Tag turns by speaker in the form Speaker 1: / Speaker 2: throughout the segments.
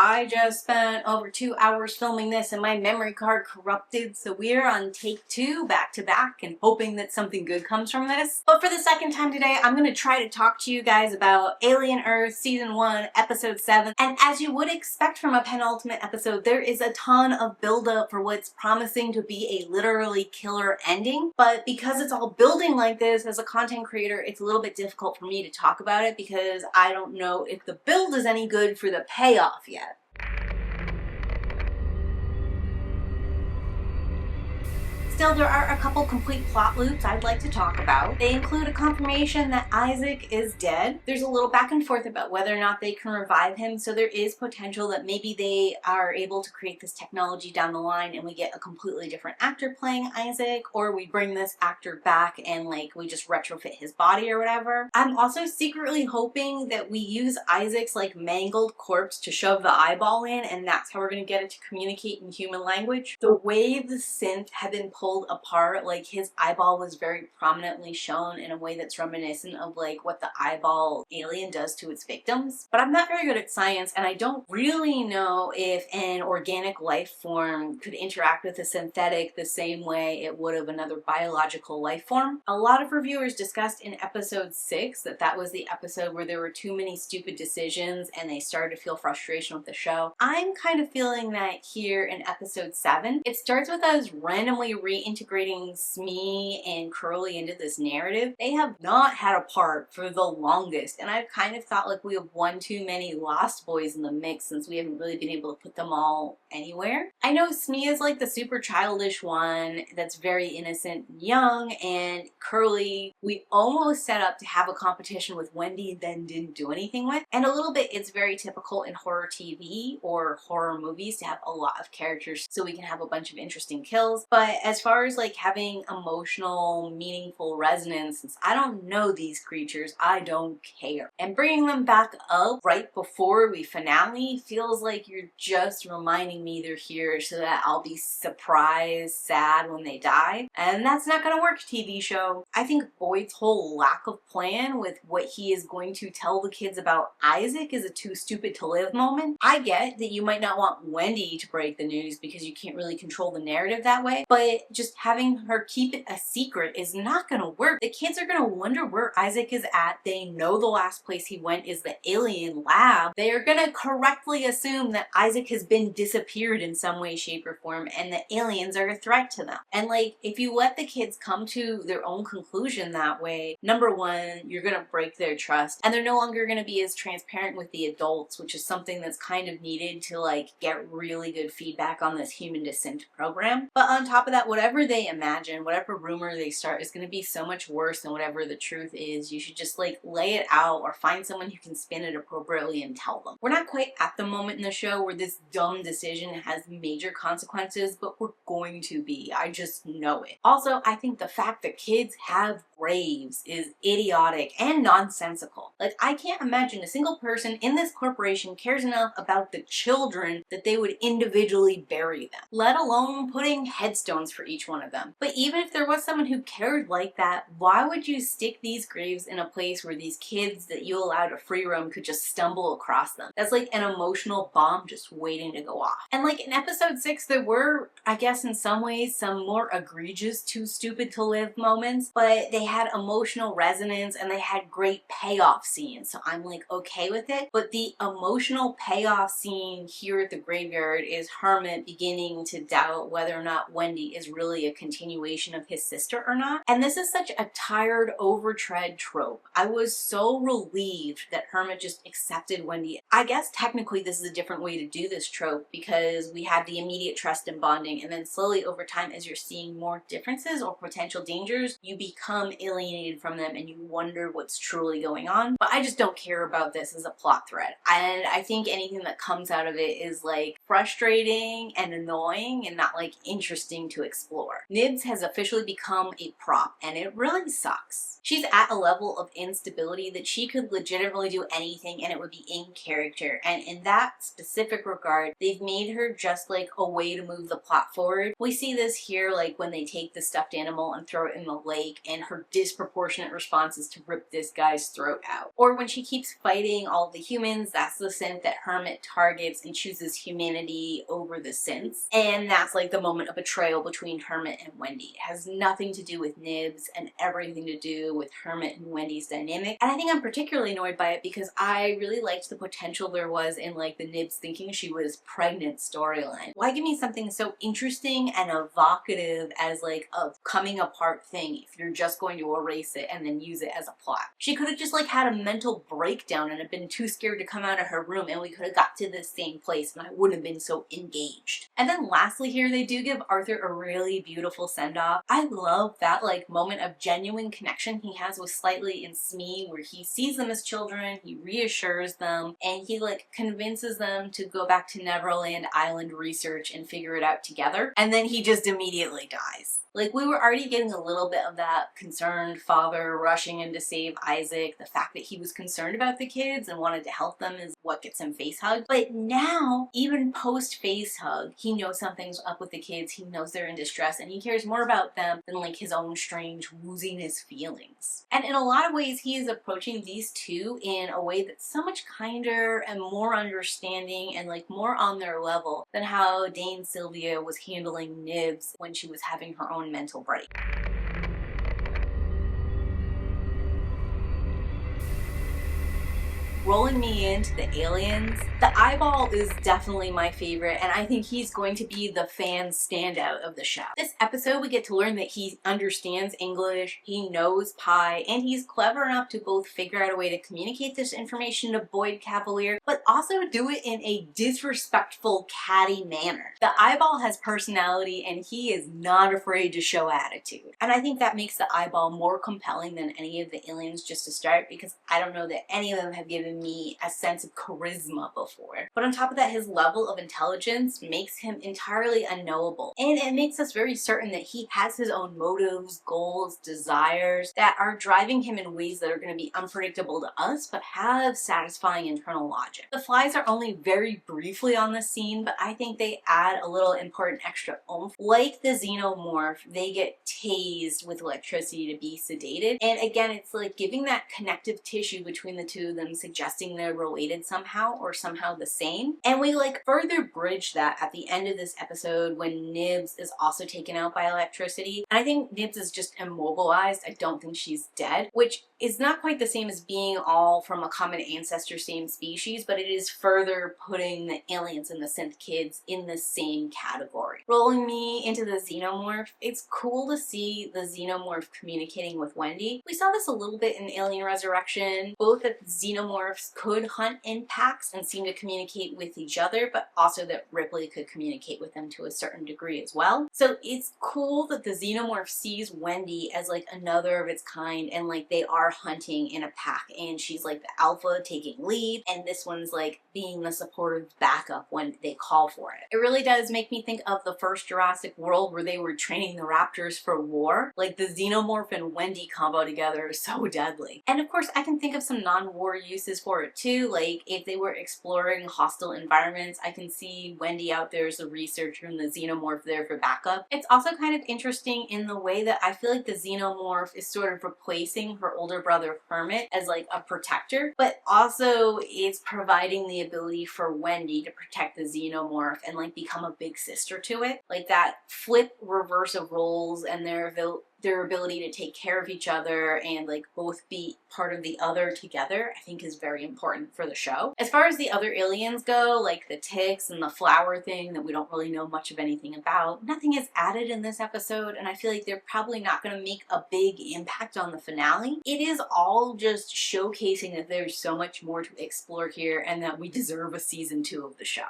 Speaker 1: I just spent over 2 hours filming this and my memory card corrupted, so we're on take 2 back to back and hoping that something good comes from this. But for the second time today, I'm gonna try to talk to you guys about Alien Earth Season 1, Episode 7. And as you would expect from a penultimate episode, there is a ton of buildup for what's promising to be a literally killer ending. But because it's all building like this, as a content creator, it's a little bit difficult for me to talk about it because I don't know if the build is any good for the payoff yet. Still, there are a couple complete plot loops I'd like to talk about. They include a confirmation that Isaac is dead. There's a little back and forth about whether or not they can revive him, so there is potential that maybe they are able to create this technology down the line and we get a completely different actor playing Isaac, or we bring this actor back and like we just retrofit his body or whatever. I'm also secretly hoping that we use Isaac's like mangled corpse to shove the eyeball in, and that's how we're gonna get it to communicate in human language. The way the synth had been pulled apart, like his eyeball was very prominently shown in a way that's reminiscent of like what the eyeball alien does to its victims. But I'm not very good at science, and I don't really know if an organic life form could interact with a synthetic the same way it would of another biological life form. A lot of reviewers discussed in episode 6 that that was the episode where there were too many stupid decisions and they started to feel frustration with the show. I'm kind of feeling that here in episode 7. It starts with us randomly reintegrating Smee and Curly into this narrative. They have not had a part for the longest, and I've kind of thought like we have one too many Lost Boys in the mix since we haven't really been able to put them all anywhere. I know Smee is like the super childish one that's very innocent and young, and Curly we almost set up to have a competition with Wendy, then didn't do anything with. And a little bit it's very typical in horror TV or horror movies to have a lot of characters so we can have a bunch of interesting kills. But as far as like having emotional, meaningful resonance, since I don't know these creatures, I don't care. And bringing them back up right before we finale feels like you're just reminding me they're here so that I'll be surprised, sad when they die. And that's not gonna work, TV show. I think Boyd's whole lack of plan with what he is going to tell the kids about Isaac is a too stupid to live moment. I get that you might not want Wendy to break the news because you can't really control the narrative that way, but just having her keep it a secret is not gonna work. The kids are gonna wonder where Isaac is at. They know the last place he went is the alien lab. They are gonna correctly assume that Isaac has been disappeared in some way, shape, or form, and the aliens are a threat to them. And like, if you let the kids come to their own conclusion that way, number one, you're gonna break their trust, and they're no longer gonna be as transparent with the adults, which is something that's kind of needed to like get really good feedback on this human descent program. But on top of that, whatever they imagine, whatever rumor they start is going to be so much worse than whatever the truth is. You should just like lay it out or find someone who can spin it appropriately and tell them. We're not quite at the moment in the show where this dumb decision has major consequences, but we're going to be. I just know it. Also, I think the fact that kids have graves is idiotic and nonsensical. Like, I can't imagine a single person in this corporation cares enough about the children that they would individually bury them, let alone putting headstones for each one of them. But even if there was someone who cared like that, why would you stick these graves in a place where these kids that you allow to free roam could just stumble across them? That's like an emotional bomb just waiting to go off. And like in episode 6, there were, I guess in some ways, some more egregious too stupid to live moments, but they had emotional resonance and they had great payoff scenes, so I'm like okay with it. But the emotional payoff scene here at the graveyard is Hermit beginning to doubt whether or not Wendy is really a continuation of his sister or not. And this is such a tired, overtread trope. I was so relieved that Hermit just accepted Wendy. I guess technically this is a different way to do this trope because we have the immediate trust and bonding, and then slowly over time as you're seeing more differences or potential dangers, you become alienated from them and you wonder what's truly going on. But I just don't care about this as a plot thread. And I think anything that comes out of it is like frustrating and annoying and not like interesting to explain. explore. Nibs has officially become a prop, and it really sucks. She's at a level of instability that she could legitimately do anything and it would be in character, and in that specific regard, they've made her just like a way to move the plot forward. We see this here, like when they take the stuffed animal and throw it in the lake, and her disproportionate response is to rip this guy's throat out. Or when she keeps fighting all the humans, that's the synth that Hermit targets and chooses humanity over the synths. And that's like the moment of betrayal between Hermit and Wendy. It has nothing to do with Nibs and everything to do with Hermit and Wendy's dynamic. And I think I'm particularly annoyed by it because I really liked the potential there was in like the Nibs thinking she was pregnant storyline. Why give me something so interesting and evocative as like a coming apart thing if you're just going to erase it and then use it as a plot? She could have just like had a mental breakdown and have been too scared to come out of her room, and we could have got to the same place and I wouldn't have been so engaged. And then lastly here, they do give Arthur a really beautiful send-off. I love that like moment of genuine connection he has with Slightly and Smee, where he sees them as children, he reassures them, and he like convinces them to go back to Neverland Island research and figure it out together, and then he just immediately dies. Like, we were already getting a little bit of that concerned father rushing in to save Isaac. The fact that he was concerned about the kids and wanted to help them is what gets him face hugged. But now, even post face hug, he knows something's up with the kids. He knows they're in distress, and he cares more about them than like his own strange wooziness feelings. And in a lot of ways, he is approaching these two in a way that's so much kinder and more understanding and like more on their level than how Dane Sylvia was handling Nibs when she was having her own mental break. Rolling me into the aliens, the eyeball is definitely my favorite, and I think he's going to be the fan standout of the show. This episode, we get to learn that he understands English, he knows Pi, and he's clever enough to both figure out a way to communicate this information to Boyd Cavalier, but also do it in a disrespectful, catty manner. The eyeball has personality, and he is not afraid to show attitude. And I think that makes the eyeball more compelling than any of the aliens just to start, because I don't know that any of them have given me a sense of charisma before. But on top of that, his level of intelligence makes him entirely unknowable. And it makes us very certain that he has his own motives, goals, desires that are driving him in ways that are going to be unpredictable to us, but have satisfying internal logic. The flies are only very briefly on the scene, but I think they add a little important extra oomph. Like the xenomorph, they get tased with electricity to be sedated. And again, it's like giving that connective tissue between the two of them, suggesting they're related somehow or somehow the same. And we like further bridge that at the end of this episode when Nibs is also taken out by electricity. And I think Nibs is just immobilized. I don't think she's dead, which is not quite the same as being all from a common ancestor, same species, but it is further putting the aliens and the synth kids in the same category. Rolling me into the xenomorph, it's cool to see the xenomorph communicating with Wendy. We saw this a little bit in Alien Resurrection, both that xenomorphs could hunt in packs and seem to communicate with each other, but also that Ripley could communicate with them to a certain degree as well. So it's cool that the xenomorph sees Wendy as like another of its kind, and like they are hunting in a pack, and she's like the alpha taking lead, and this one's like being the supportive backup when they call for it. It really does make me think of the first Jurassic World where they were training the raptors for war. Like the xenomorph and Wendy combo together is so deadly. And of course I can think of some non-war uses for it too, like if they were exploring hostile environments, I can see Wendy out there as a researcher and the xenomorph there for backup. It's also kind of interesting in the way that I feel like the xenomorph is sort of replacing her older brother Hermit as like a protector, but also it's providing the ability for Wendy to protect the xenomorph and like become a big sister to it. Like that flip reverse of roles and their ability to take care of each other and like both be part of the other together, I think is very important for the show. As far as the other aliens go, like the ticks and the flower thing that we don't really know much of anything about, nothing is added in this episode, and I feel like they're probably not going to make a big impact on the finale. It is all just showcasing that there's so much more to explore here and that we deserve a season 2 of the show.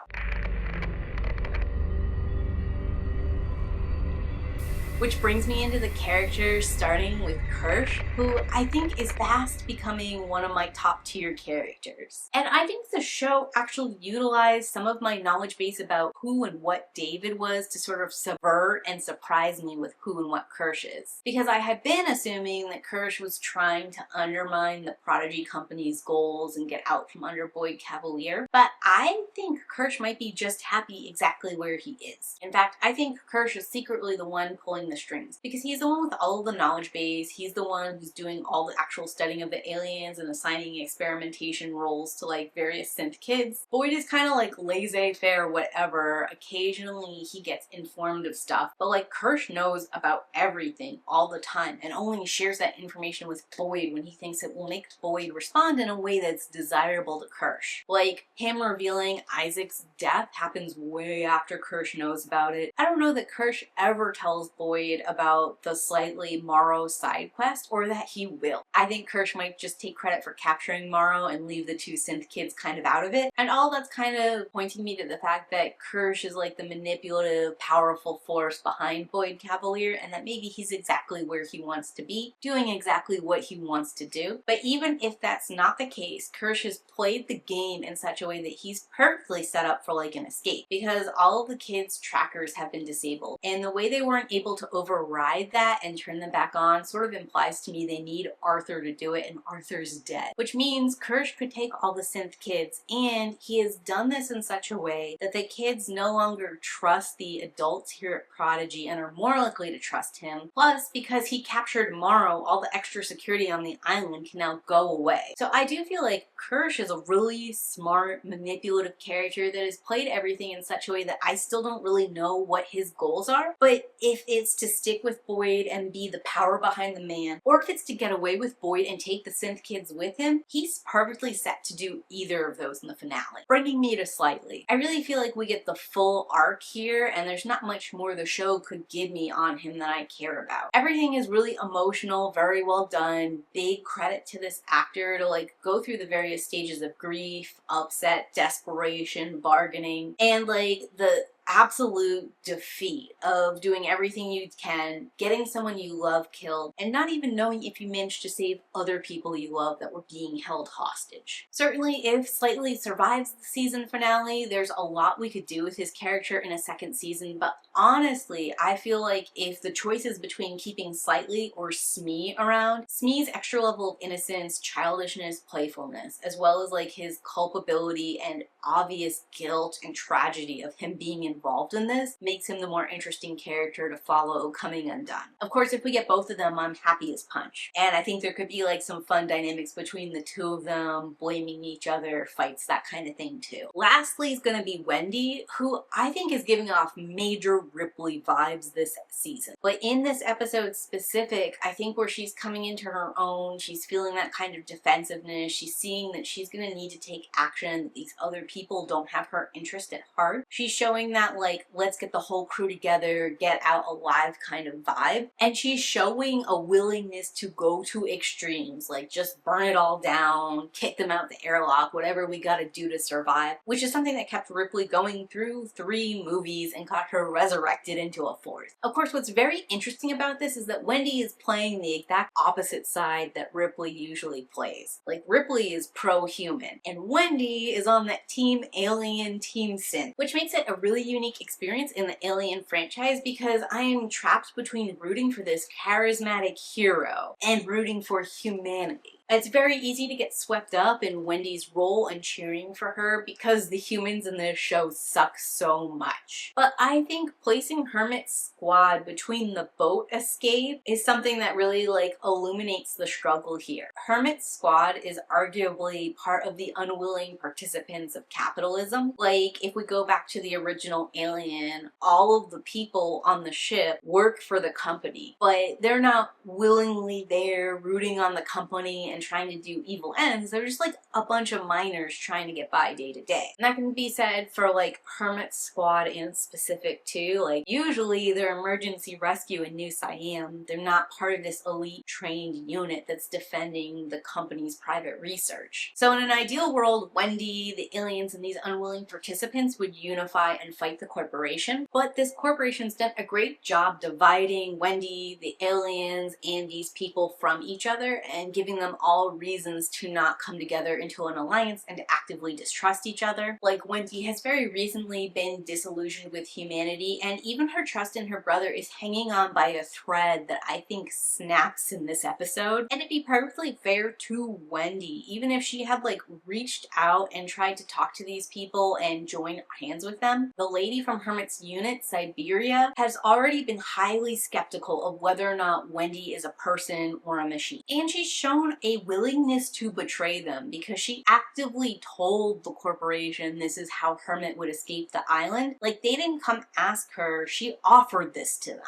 Speaker 1: Which brings me into the characters, starting with Kirsch, who I think is fast becoming one of my top tier characters. And I think the show actually utilized some of my knowledge base about who and what David was to sort of subvert and surprise me with who and what Kirsch is. Because I had been assuming that Kirsch was trying to undermine the Prodigy Company's goals and get out from under Boyd Cavalier, but I think Kirsch might be just happy exactly where he is. In fact, I think Kirsch is secretly the one pulling the strings, because he's the one with all of the knowledge base, he's the one who's doing all the actual studying of the aliens and assigning experimentation roles to like various synth kids. Boyd is kind of like laissez-faire whatever, occasionally he gets informed of stuff, but like Kirsch knows about everything all the time and only shares that information with Boyd when he thinks it will make Boyd respond in a way that's desirable to Kirsch. Like him revealing Isaac's death happens way after Kirsch knows about it. I don't know that Kirsch ever tells Boyd about the slightly Morrow side quest, or that he will. I think Kirsch might just take credit for capturing Morrow and leave the two synth kids kind of out of it. And all that's kind of pointing me to the fact that Kirsch is like the manipulative, powerful force behind Boyd Cavalier, and that maybe he's exactly where he wants to be, doing exactly what he wants to do. But even if that's not the case, Kirsch has played the game in such a way that he's perfectly set up for like an escape, because all of the kids' trackers have been disabled, and the way they weren't able to override that and turn them back on sort of implies to me they need Arthur to do it, and Arthur's dead. Which means Kirsch could take all the synth kids, and he has done this in such a way that the kids no longer trust the adults here at Prodigy and are more likely to trust him. Plus, because he captured Morrow, all the extra security on the island can now go away. So I do feel like Kirsch is a really smart, manipulative character that has played everything in such a way that I still don't really know what his goals are. But if it's to stick with Boyd and be the power behind the man, or if it's to get away with Boyd and take the synth kids with him, he's perfectly set to do either of those in the finale. Bringing me to Slightly, I really feel like we get the full arc here, and there's not much more the show could give me on him that I care about. Everything is really emotional, very well done. Big credit to this actor to like go through the various stages of grief, upset, desperation, bargaining, and like the absolute defeat of doing everything you can, getting someone you love killed, and not even knowing if you managed to save other people you love that were being held hostage. Certainly, if Slightly survives the season finale, there's a lot we could do with his character in a second season, but honestly, I feel like if the choice is between keeping Slightly or Smee around, Smee's extra level of innocence, childishness, playfulness, as well as like his culpability and obvious guilt and tragedy of him being involved in this makes him the more interesting character to follow coming undone. Of course, if we get both of them, I'm happy as punch. And I think there could be like some fun dynamics between the two of them, blaming each other, fights, that kind of thing too. Lastly is gonna be Wendy, who I think is giving off major Ripley vibes this season. But in this episode specific, I think where she's coming into her own, she's feeling that kind of defensiveness, she's seeing that she's gonna need to take action, that these other people don't have her interest at heart. She's showing that like, let's get the whole crew together, get out alive kind of vibe. And she's showing a willingness to go to extremes, like just burn it all down, kick them out the airlock, whatever we gotta do to survive, which is something that kept Ripley going through 3 movies and got her resurrected into a 4th. Of course, what's very interesting about this is that Wendy is playing the exact opposite side that Ripley usually plays. Like, Ripley is pro-human, and Wendy is on that Team Alien, Team Synth, which makes it a really unique experience in the Alien franchise because I am trapped between rooting for this charismatic hero and rooting for humanity. It's very easy to get swept up in Wendy's role and cheering for her because the humans in this show suck so much. But I think placing Hermit's squad between the boat escape is something that really like illuminates the struggle here. Hermit's squad is arguably part of the unwilling participants of capitalism. Like, if we go back to the original Alien, all of the people on the ship work for the company, but they're not willingly there rooting on the company and and trying to do evil ends. They're just like a bunch of miners trying to get by day to day. And that can be said for like Hermit's squad in specific too. Like usually they're emergency rescue in New Siam. They're not part of this elite trained unit that's defending the company's private research. So in an ideal world, Wendy, the aliens, and these unwilling participants would unify and fight the corporation. But this corporation's done a great job dividing Wendy, the aliens, and these people from each other and giving them all reasons to not come together into an alliance and to actively distrust each other. Like Wendy has very recently been disillusioned with humanity, and even her trust in her brother is hanging on by a thread that I think snaps in this episode. And to be perfectly fair to Wendy, even if she had like reached out and tried to talk to these people and join hands with them, the lady from Hermit's unit, Siberia, has already been highly skeptical of whether or not Wendy is a person or a machine. And she's shown a willingness to betray them because she actively told the corporation this is how Hermit would escape the island. Like, they didn't come ask her, she offered this to them.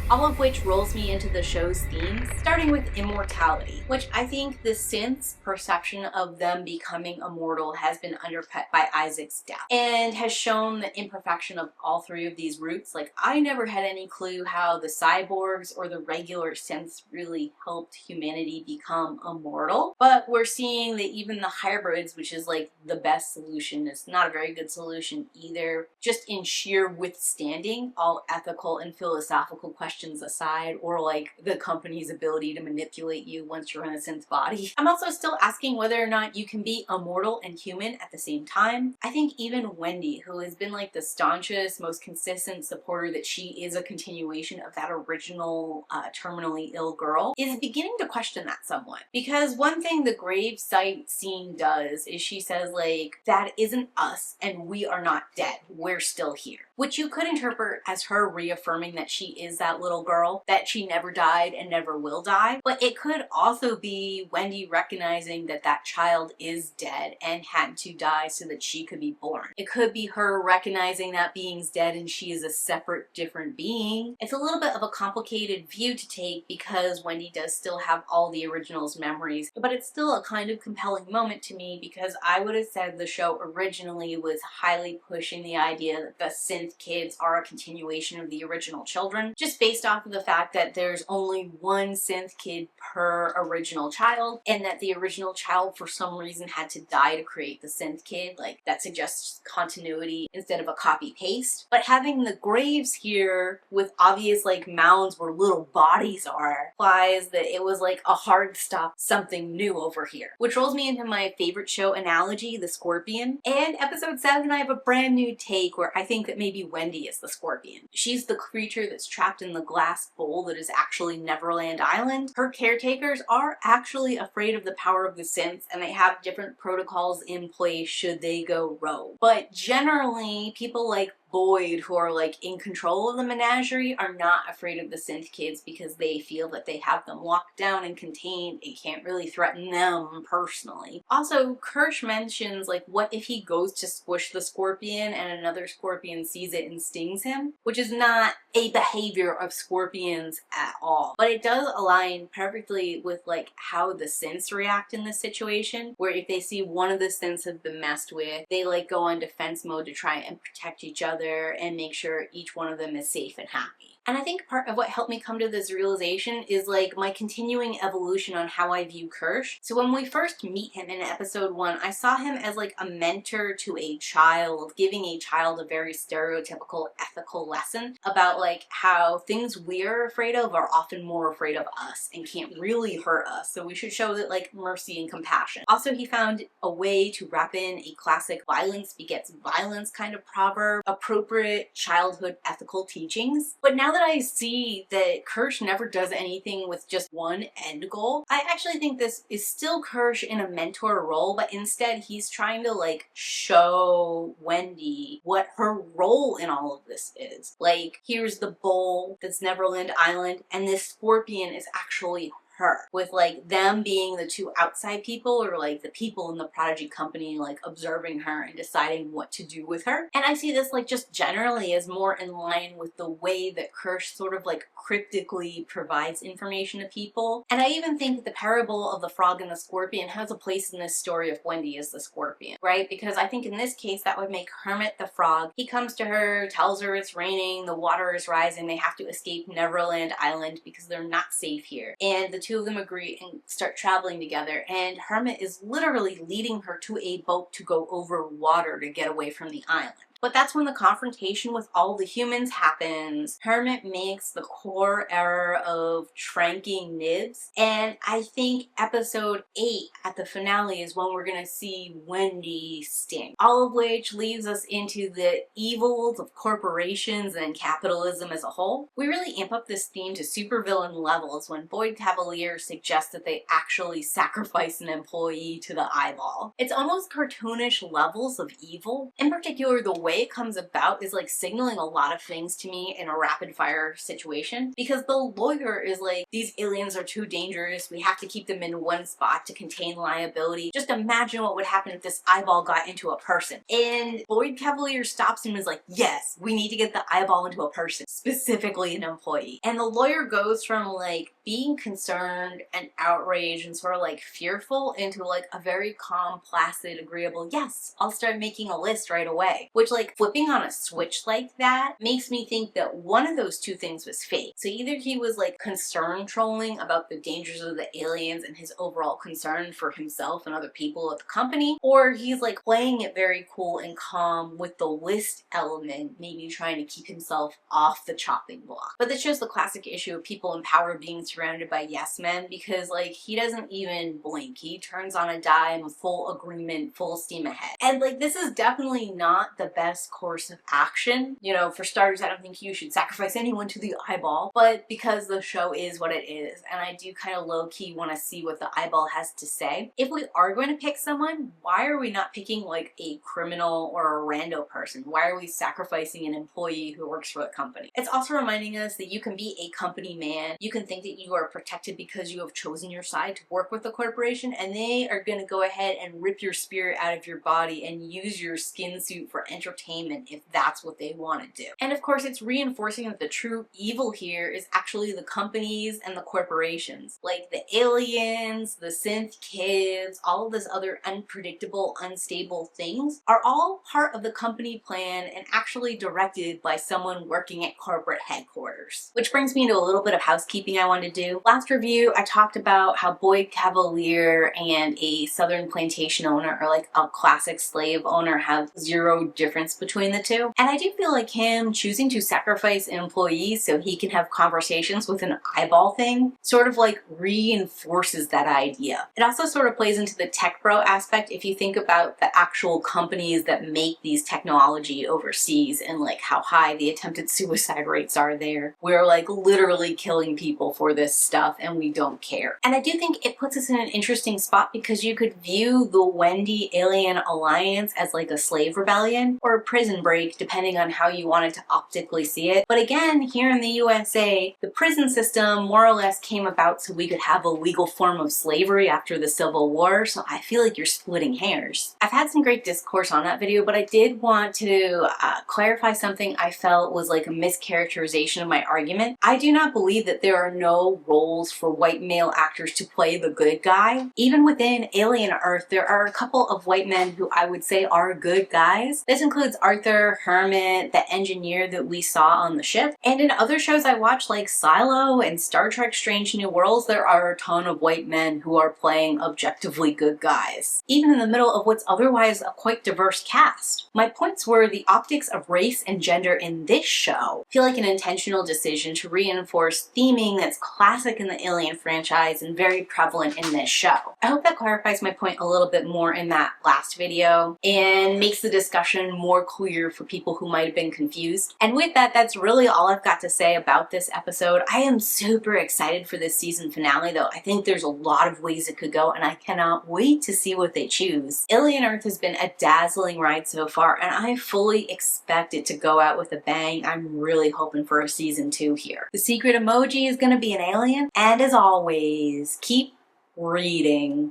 Speaker 1: All of which rolls me into the show's themes, starting with immortality, which I think the synth's perception of them becoming immortal has been undercut by Isaac's death, and has shown the imperfection of all three of these roots. Like, I never had any clue how the cyborgs or the regular synths really helped humanity become immortal, but we're seeing that even the hybrids, which is like the best solution, is not a very good solution either, just in sheer withstanding all ethical and philosophical questions aside, or like the company's ability to manipulate you once you're in a synth body. I'm also still asking whether or not you can be immortal and human at the same time. I think even Wendy, who has been like the staunchest, most consistent supporter that she is a continuation of that original terminally ill girl, is beginning to question that somewhat. Because one thing the gravesite scene does is she says like, that isn't us and we are not dead, we're still here. Which you could interpret as her reaffirming that she is that little girl, that she never died and never will die. But it could also be Wendy recognizing that that child is dead and had to die so that she could be born. It could be her recognizing that being's dead and she is a separate, different being. It's a little bit of a complicated view to take because Wendy does still have all the original's memories, but it's still a kind of compelling moment to me because I would have said the show originally was highly pushing the idea that the synth kids are a continuation of the original children, just based off of the fact that there's only one synth kid per original child, and that the original child for some reason had to die to create the synth kid. Like, that suggests continuity instead of a copy paste. But having the graves here with obvious like mounds where little bodies are implies that it was like a hard stop, something new over here. Which rolls me into my favorite show analogy, the scorpion. And episode 7 I have a brand new take where I think that maybe Wendy is the scorpion. She's the creature that's trapped in the glass bowl that is actually Neverland Island. Her caretakers are actually afraid of the power of the synths, and they have different protocols in place should they go rogue. But generally, people like Boyd, who are like in control of the menagerie, are not afraid of the synth kids because they feel that they have them locked down and contained. It can't really threaten them personally. Also, Kirsch mentions like, what if he goes to squish the scorpion and another scorpion sees it and stings him? Which is not a behavior of scorpions at all. But it does align perfectly with like how the synths react in this situation, where if they see one of the synths have been messed with, they like go on defense mode to try and protect each other and make sure each one of them is safe and happy. And I think part of what helped me come to this realization is like my continuing evolution on how I view Kirsch. So when we first meet him in episode 1, I saw him as like a mentor to a child, giving a child a very stereotypical ethical lesson about like how things we're afraid of are often more afraid of us and can't really hurt us. So we should show that like mercy and compassion. Also, he found a way to wrap in a classic violence begets violence kind of proverb, appropriate childhood ethical teachings. But now that I see that Kirsch never does anything with just one end goal, I actually think this is still Kirsch in a mentor role, but instead he's trying to like show Wendy what her role in all of this is. Like, here's the bowl that's Neverland Island, and this scorpion is actually her, with like them being the two outside people, or like the people in the Prodigy company like observing her and deciding what to do with her. And I see this like just generally as more in line with the way that Kirsch sort of like cryptically provides information to people. And I even think that the parable of the frog and the scorpion has a place in this story if Wendy is the scorpion, right? Because I think in this case that would make Hermit the frog. He comes to her, tells her it's raining, the water is rising, they have to escape Neverland Island because they're not safe here. And the two of them agree and start traveling together, and Hermit is literally leading her to a boat to go over water to get away from the island. But that's when the confrontation with all the humans happens. Hermit makes the core error of tranking Nibs, and I think episode 8 at the finale is when we're gonna see Wendy sting. All of which leads us into the evils of corporations and capitalism as a whole. We really amp up this theme to supervillain levels when Boyd Cavalier suggests that they actually sacrifice an employee to the eyeball. It's almost cartoonish levels of evil. In particular, the way it comes about is like signaling a lot of things to me in a rapid fire situation, because the lawyer is like, these aliens are too dangerous, we have to keep them in one spot to contain liability. Just imagine what would happen if this eyeball got into a person. And Boyd Cavalier stops him and is like, yes, we need to get the eyeball into a person, specifically an employee. And the lawyer goes from like being concerned and outraged and sort of like fearful into like a very calm, placid, agreeable, yes, I'll start making a list right away. Which like flipping on a switch like that makes me think that one of those two things was fake. So either he was like concern trolling about the dangers of the aliens and his overall concern for himself and other people at the company, or he's like playing it very cool and calm with the list element, maybe trying to keep himself off the chopping block. But this shows the classic issue of people in power being surrounded by yes men, because like he doesn't even blink. He turns on a dime, full agreement, full steam ahead. And like this is definitely not the best course of action. You know, for starters, I don't think you should sacrifice anyone to the eyeball, but because the show is what it is, and I do kind of low-key want to see what the eyeball has to say, if we are going to pick someone, why are we not picking like a criminal or a rando person? Why are we sacrificing an employee who works for the company? It's also reminding us that you can be a company man, you can think that you are protected because you have chosen your side to work with the corporation, and they are going to go ahead and rip your spirit out of your body and use your skin suit for entertainment if that's what they want to do. And of course, it's reinforcing that the true evil here is actually the companies and the corporations. Like the aliens, the synth kids, all of this other unpredictable, unstable things are all part of the company plan and actually directed by someone working at corporate headquarters. Which brings me to a little bit of housekeeping I want to do. Last review, I talked about how Boyd Cavalier and a southern plantation owner, or like a classic slave owner, have zero difference between the two. And I do feel like him choosing to sacrifice an employee so he can have conversations with an eyeball thing sort of like reinforces that idea. It also sort of plays into the tech bro aspect if you think about the actual companies that make these technology overseas and like how high the attempted suicide rates are there. We're like literally killing people for this stuff and we don't care. And I do think it puts us in an interesting spot because you could view the Wendy Alien Alliance as like a slave rebellion or a prison break, depending on how you wanted to optically see it. But again, here in the USA, the prison system more or less came about so we could have a legal form of slavery after the Civil War, so I feel like you're splitting hairs. I've had some great discourse on that video, but I did want to clarify something I felt was like a mischaracterization of my argument. I do not believe that there are no roles for white male actors to play the good guy. Even within Alien Earth, there are a couple of white men who I would say are good guys. This includes Arthur, Hermit, the engineer that we saw on the ship. And in other shows I watch like Silo and Star Trek Strange New Worlds, there are a ton of white men who are playing objectively good guys, even in the middle of what's otherwise a quite diverse cast. My points were the optics of race and gender in this show feel like an intentional decision to reinforce theming that's classic in the Alien franchise and very prevalent in this show. I hope that clarifies my point a little bit more in that last video and makes the discussion more clear for people who might have been confused. And with that, that's really all I've got to say about this episode. I am super excited for this season finale though. I think there's a lot of ways it could go and I cannot wait to see what they choose. Alien Earth has been a dazzling ride so far and I fully expect it to go out with a bang. I'm really hoping for a season 2 here. The secret emoji is going to be an alien. And as always, keep reading.